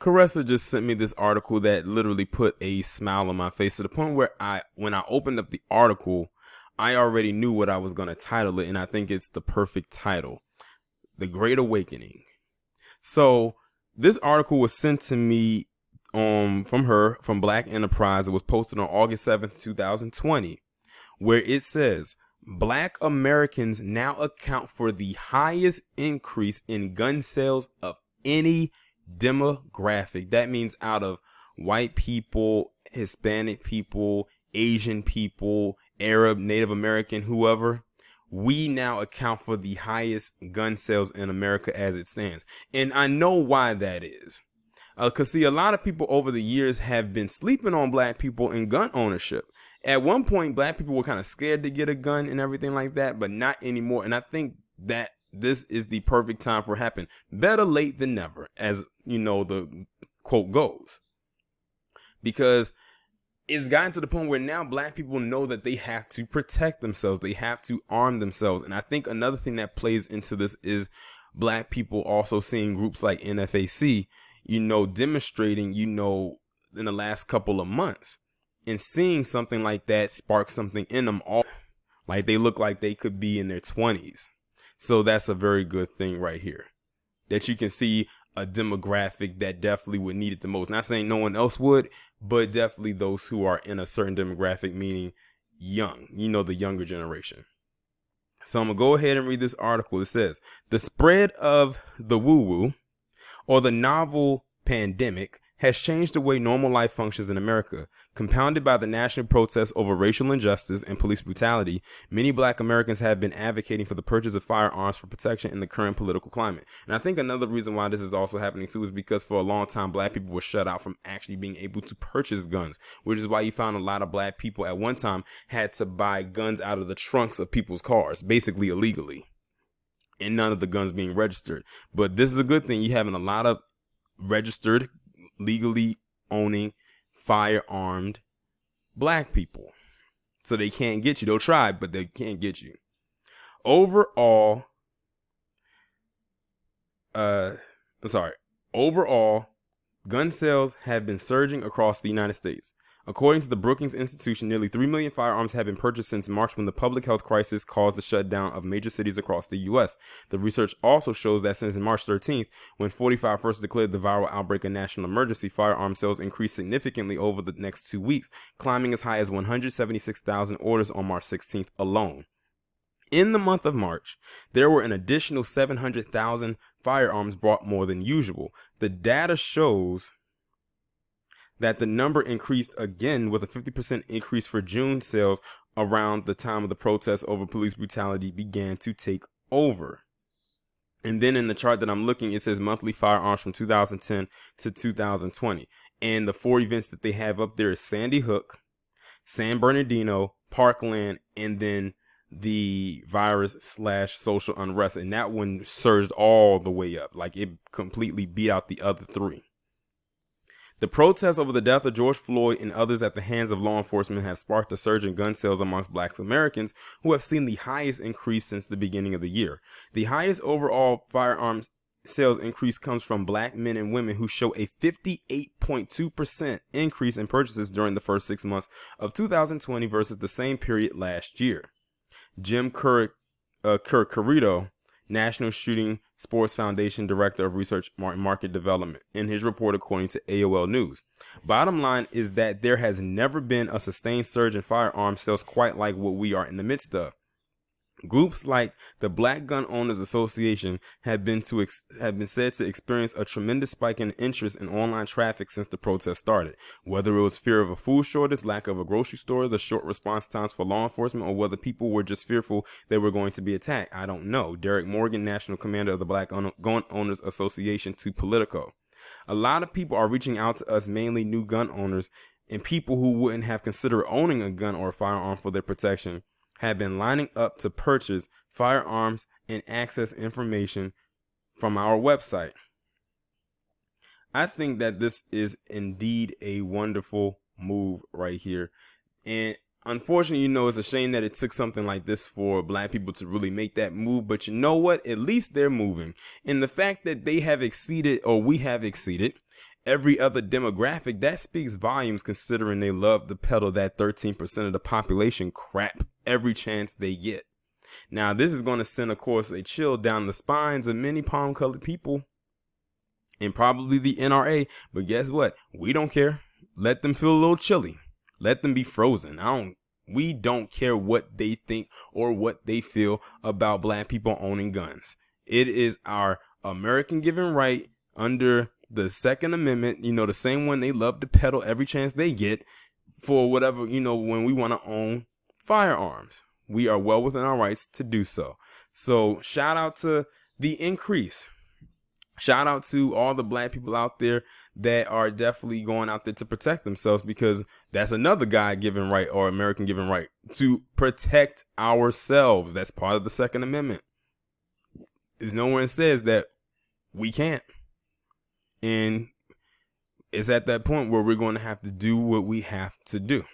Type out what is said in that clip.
Caressa just sent me this article that literally put a smile on my face to the point where when I opened up the article, I already knew what I was going to title it, and I think it's the perfect title, The Great Awakening. So this article was sent to me from Black Enterprise. It was posted on August 7th, 2020, where it says, Black Americans now account for the highest increase in gun sales of any demographic. That means out of white people, Hispanic people, Asian people, Arab, Native American, whoever. We now account for the highest gun sales in America as it stands. And I know why that is. Because see, a lot of people over the years have been sleeping on black people in gun ownership. At one point, black people were kind of scared to get a gun and everything like that, but not anymore. And I think that this is the perfect time for it to happen. Better late than never, as you know, the quote goes. Because it's gotten to the point where now black people know that they have to protect themselves. They have to arm themselves. And I think another thing that plays into this is black people also seeing groups like NFAC, demonstrating, in the last couple of months, and seeing something like that spark something in them, all like they look like they could be in their 20s. So that's a very good thing right here, that you can see a demographic that definitely would need it the most. Not saying no one else would, but definitely those who are in a certain demographic, meaning young, the younger generation. So I'm going to go ahead and read this article. It says, the spread of the woo-woo, or the novel pandemic, has changed the way normal life functions in America. Compounded by the national protests over racial injustice and police brutality, many black Americans have been advocating for the purchase of firearms for protection in the current political climate. And I think another reason why this is also happening too is because for a long time, black people were shut out from actually being able to purchase guns, which is why you found a lot of black people at one time had to buy guns out of the trunks of people's cars, basically illegally, and none of the guns being registered. But this is a good thing. You're having a lot of registered, legally owning firearmed black people. So they can't get you. They'll try, but they can't get you. Overall, gun sales have been surging across the United States. According to the Brookings Institution, nearly 3 million firearms have been purchased since March, when the public health crisis caused the shutdown of major cities across the U.S. The research also shows that since March 13th, when 45 first declared the viral outbreak a national emergency, firearm sales increased significantly over the next 2 weeks, climbing as high as 176,000 orders on March 16th alone. In the month of March, there were an additional 700,000 firearms bought more than usual. The data shows that the number increased again, with a 50% increase for June sales around the time of the protests over police brutality began to take over. And then in the chart that I'm looking, it says monthly firearms from 2010 to 2020. And the 4 events that they have up there is Sandy Hook, San Bernardino, Parkland, and then the virus/social unrest. And that one surged all the way up. Like, it completely beat out the other 3. The protests over the death of George Floyd and others at the hands of law enforcement have sparked a surge in gun sales amongst black Americans, who have seen the highest increase since the beginning of the year. The highest overall firearms sales increase comes from black men and women, who show a 58.2% increase in purchases during the first 6 months of 2020 versus the same period last year. Jim Currido, National Shooting Sports Foundation Director of Research and Market Development, in his report, according to AOL News. Bottom line is that there has never been a sustained surge in firearm sales quite like what we are in the midst of. Groups like the Black Gun Owners Association have been said to experience a tremendous spike in interest in online traffic since the protest started. Whether it was fear of a food shortage, lack of a grocery store, the short response times for law enforcement, or whether people were just fearful they were going to be attacked, I don't know. Derek Morgan, National Commander of the Black Gun Owners Association, to Politico. A lot of people are reaching out to us, mainly new gun owners and people who wouldn't have considered owning a gun or a firearm for their protection, have been lining up to purchase firearms and access information from our website. I think that this is indeed a wonderful move right here. And unfortunately, it's a shame that it took something like this for black people to really make that move. But you know what? At least they're moving. And the fact that they have exceeded, or we have exceeded, every other demographic, that speaks volumes considering they love to peddle that 13% of the population crap every chance they get. Now, this is going to send, of course, a chill down the spines of many palm-colored people and probably the NRA. But guess what? We don't care. Let them feel a little chilly. Let them be frozen. We don't care what they think or what they feel about black people owning guns. It is our American given right under the Second Amendment, the same one they love to peddle every chance they get for whatever, when we want to own firearms. We are well within our rights to do so. So shout out to the increase. Shout out to all the black people out there that are definitely going out there to protect themselves, because that's another God-given right or American-given right to protect ourselves. That's part of the Second Amendment. There's nowhere it says that we can't. And it's at that point where we're going to have to do what we have to do.